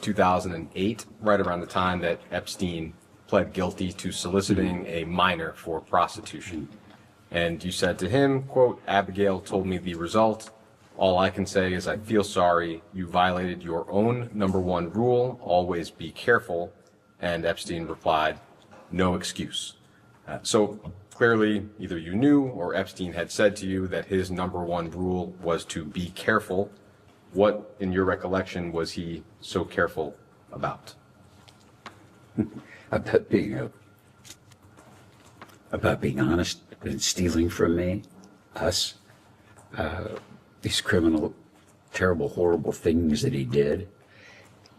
2008, right around the time that Epstein pled guilty to soliciting a minor for prostitution. And you said to him, quote, "Abigail told me the result. All I can say is I feel sorry. You violated your own number one rule, always be careful." And Epstein replied, "No excuse." So clearly, either you knew or Epstein had said to you that his number one rule was to be careful. What, in your recollection, was he so careful about? About being honest and stealing from me, us, these criminal, terrible, horrible things that he did.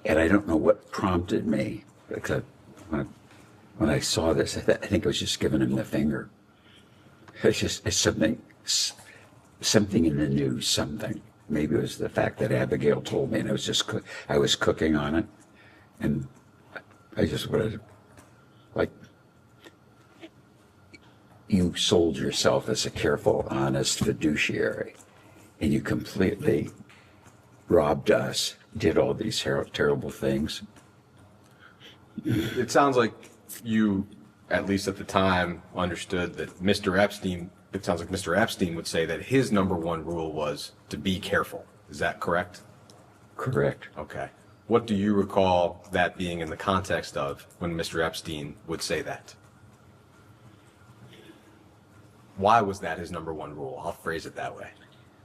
And I don't know what prompted me, because when I saw this, I think I was just giving him the finger. It's something in the news, something. Maybe it was the fact that Abigail told me, and I was cooking on it, and I just wanted, like, you sold yourself as a careful, honest fiduciary, and you completely robbed us, did all these terrible things. It sounds like you, at least at the time, understood that it sounds like Mr. Epstein would say that his number one rule was to be careful. Is that correct? Correct. Okay. What do you recall that being in the context of when Mr. Epstein would say that? Why was that his number one rule? I'll phrase it that way.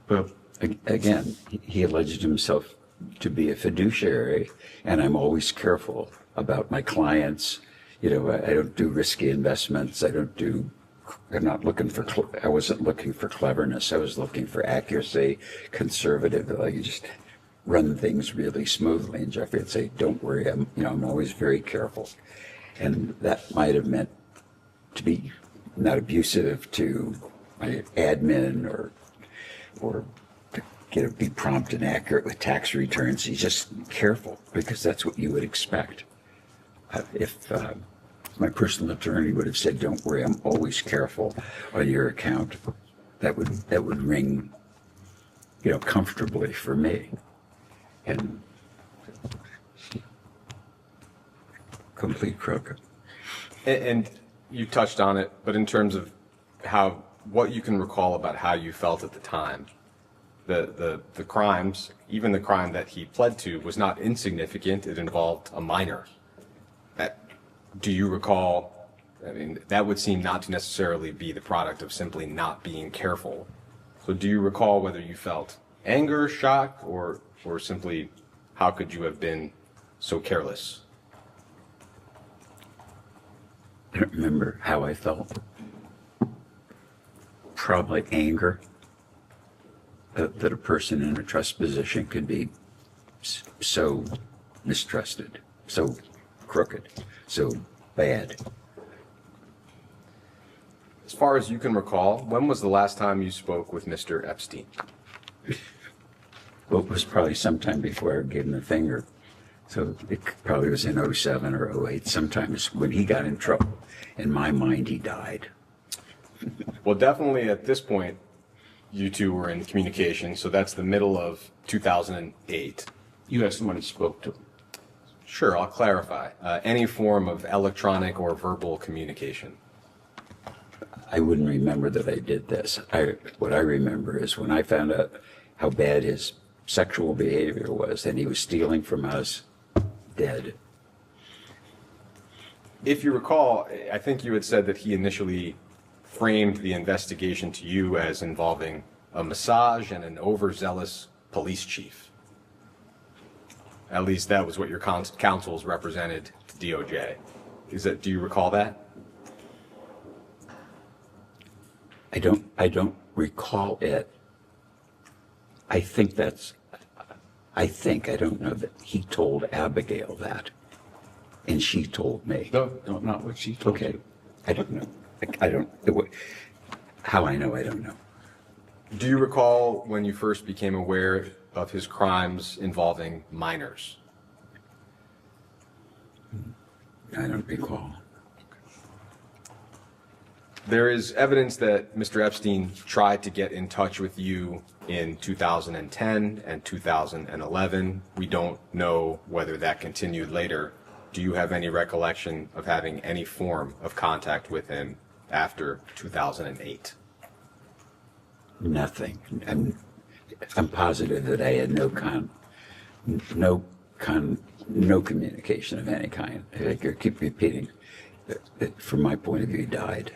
Well, again, he alleged himself to be a fiduciary, and I'm always careful about my clients. You know, I don't do risky investments. I wasn't looking for cleverness. I was looking for accuracy, conservative, like just run things really smoothly. And Jeffrey would say, "Don't worry, I'm always very careful." And that might have meant to be not abusive to my admin or to be prompt and accurate with tax returns. He's just careful because that's what you would expect. If my personal attorney would have said, "Don't worry, I'm always careful on your account," that would ring, comfortably for me. And complete crook. And you touched on it, but in terms of what you can recall about how you felt at the time, the crimes, even the crime that he pled to, was not insignificant. It involved a minor. Do you recall? I mean, that would seem not to necessarily be the product of simply not being careful. So do you recall whether you felt anger, shock, or simply how could you have been so careless? I don't remember how I felt. Probably anger that a person in a trust position could be so mistrusted, so crooked, so bad. As far as you can recall, when was the last time you spoke with Mr. Epstein? Well, it was probably sometime before I gave him the finger. So it probably was in 07 or 08, sometimes when he got in trouble. In my mind, he died. Well, definitely at this point, you two were in communication, so that's the middle of 2008. You have someone you spoke to. Sure, I'll clarify. Any form of electronic or verbal communication. I wouldn't remember that I did this. What I remember is when I found out how bad his sexual behavior was, and he was stealing from us, dead. If you recall, I think you had said that he initially framed the investigation to you as involving a massage and an overzealous police chief. At least that was what your counsels represented to DOJ. Do you recall that? I don't recall it. I don't know that he told Abigail that, and she told me. No, not what she told you. I don't know. How I know, I don't know. Do you recall when you first became aware of his crimes involving minors? I don't recall. There is evidence that Mr. Epstein tried to get in touch with you in 2010 and 2011. We don't know whether that continued later. Do you have any recollection of having any form of contact with him after 2008? Nothing. I'm positive that I had no communication of any kind. I keep repeating that from my point of view, he died.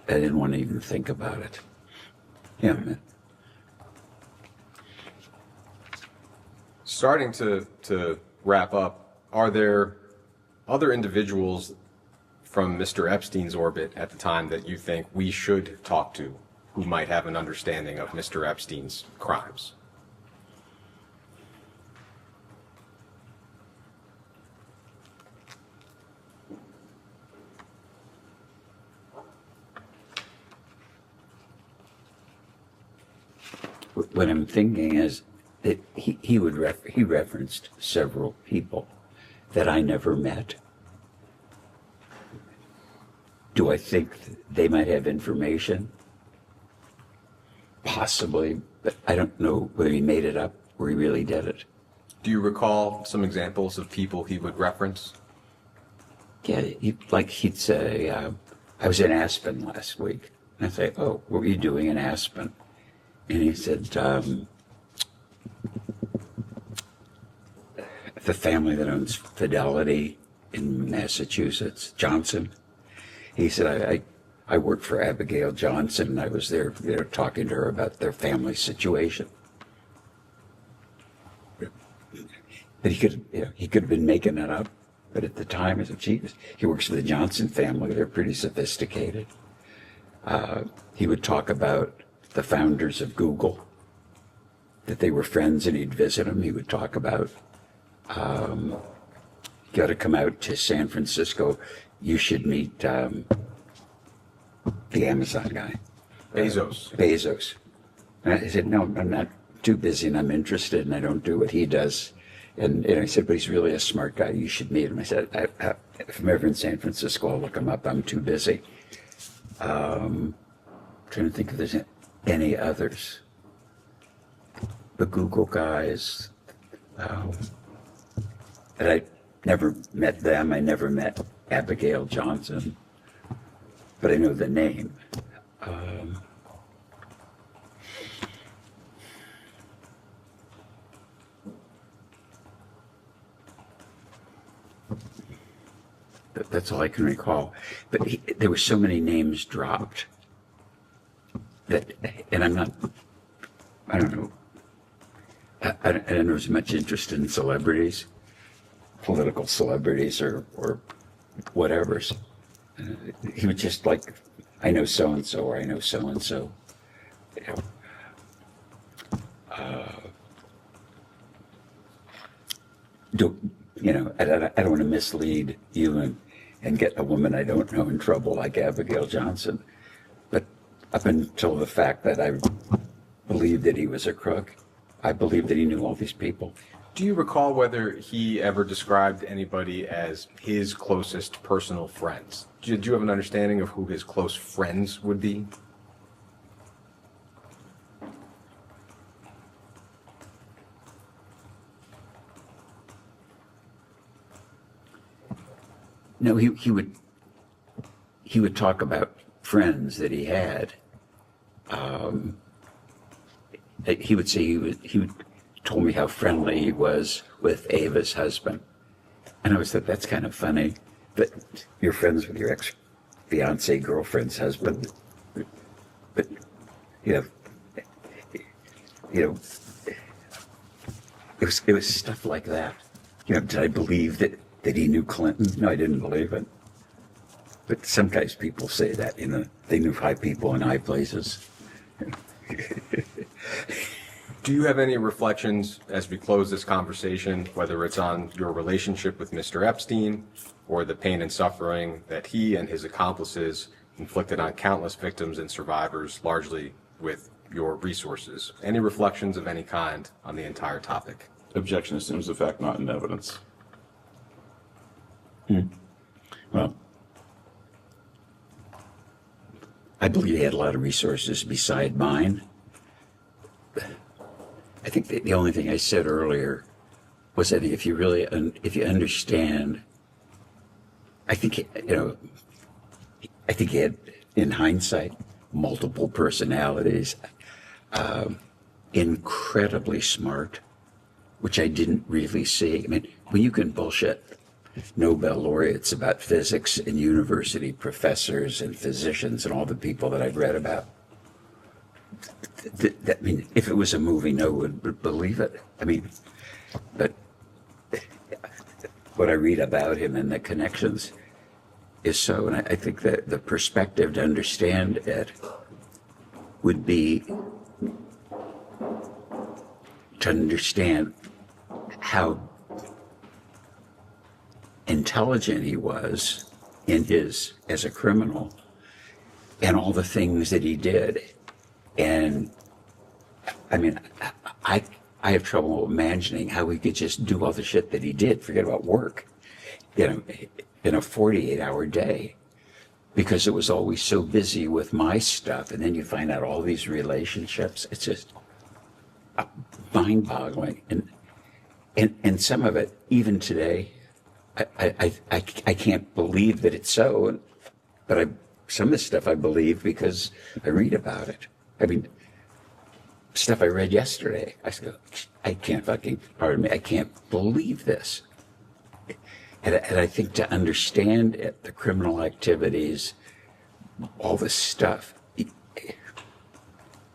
I didn't want to even think about it. Yeah, man. Starting to wrap up, are there other individuals from Mr. Epstein's orbit at the time that you think we should talk to who might have an understanding of Mr. Epstein's crimes? What I'm thinking is that he referenced several people that I never met. Do I think they might have information? Possibly, but I don't know whether he made it up or he really did it. Do you recall some examples of people he would reference? Yeah, he'd say, I was in Aspen last week. And I'd say, oh, what were you doing in Aspen? And he said, the family that owns Fidelity in Massachusetts, Johnson. He said, I worked for Abigail Johnson, and I was there, talking to her about their family situation. But he could have been making that up. But at the time, I said, geez, he works for the Johnson family. They're pretty sophisticated. He would talk about the founders of Google, that they were friends and he'd visit them. He would talk about, you got to come out to San Francisco. You should meet the Amazon guy. Bezos. And I said, no, I'm not too busy and I'm interested and I don't do what he does. And I said, but he's really a smart guy. You should meet him. I said, if I'm ever in San Francisco, I'll look him up. I'm too busy. Trying to think if there's any others. The Google guys. And I never met them. I never met Abigail Johnson. But I know the name. That's all I can recall. But there were so many names dropped that, and I don't know, I don't know as much interest in celebrities, political celebrities or whatever. He was just like, I know so-and-so or I know so-and-so. I don't want to mislead you and get a woman I don't know in trouble like Abigail Johnson. But up until the fact that I believed that he was a crook, I believed that he knew all these people. Do you recall whether he ever described anybody as his closest personal friends? Do you have an understanding of who his close friends would be? No, he would talk about friends that he had. He would say he told me how friendly he was with Ava's husband, and I always thought that's kind of funny. But you're friends with your ex-fiance girlfriend's husband, but it was stuff like that. Did I believe that he knew Clinton? No, I didn't believe it. But sometimes people say that, they knew high people in high places. Do you have any reflections as we close this conversation, whether it's on your relationship with Mr. Epstein or the pain and suffering that he and his accomplices inflicted on countless victims and survivors, largely with your resources? Any reflections of any kind on the entire topic? Objection assumes the fact not in evidence. Well, I believe he had a lot of resources beside mine. I think the only thing I said earlier was that if you really, if you understand, I think, I think he had, in hindsight, multiple personalities, incredibly smart, which I didn't really see. I mean, when you can bullshit Nobel laureates about physics and university professors and physicians and all the people that I've read about, I mean, if it was a movie, no one would believe it. I mean, but what I read about him and the connections is so, and I think that the perspective to understand it would be to understand how intelligent he was in his, as a criminal, and all the things that he did. And I mean, I have trouble imagining how he could just do all the shit that he did, forget about work, in a 48-hour day, because it was always so busy with my stuff. And then you find out all these relationships. It's just mind-boggling. And some of it, even today, I can't believe that it's so. But some of the stuff I believe because I read about it. I mean, stuff I read yesterday, I go, I can't believe this. And I think to understand it, the criminal activities, all this stuff,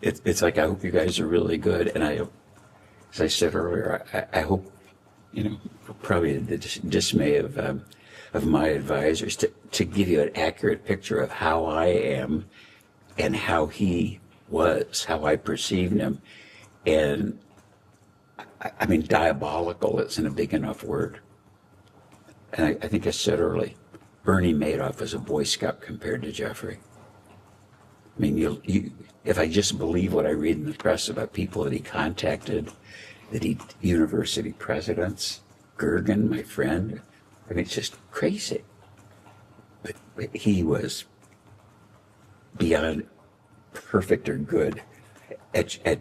it's like, I hope you guys are really good. And I, as I said earlier, I hope, probably the dismay of my advisors to give you an accurate picture of how I am and how he was, how I perceived him. And I mean, diabolical isn't a big enough word. And I think I said early, Bernie Madoff was a Boy Scout compared to Jeffrey. I mean, if I just believe what I read in the press about people that he contacted, university presidents, Gergen, my friend, I mean, it's just crazy. But he was beyond perfect or good at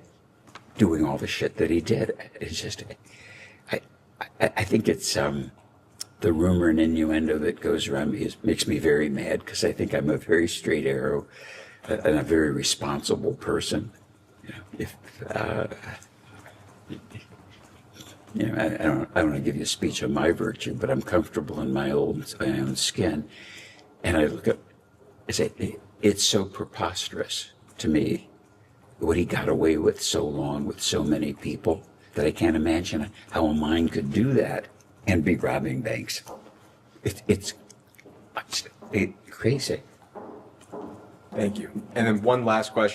doing all the shit that he did. It's just, I think it's the rumor and innuendo that goes around me makes me very mad, because I think I'm a very straight arrow and a very responsible person. I don't want to give you a speech on my virtue, but I'm comfortable in my own skin. And I look at, I say, it's so preposterous to me what he got away with so long with so many people that I can't imagine how a mind could do that and be robbing banks. It's crazy. Thank you. And then one last question.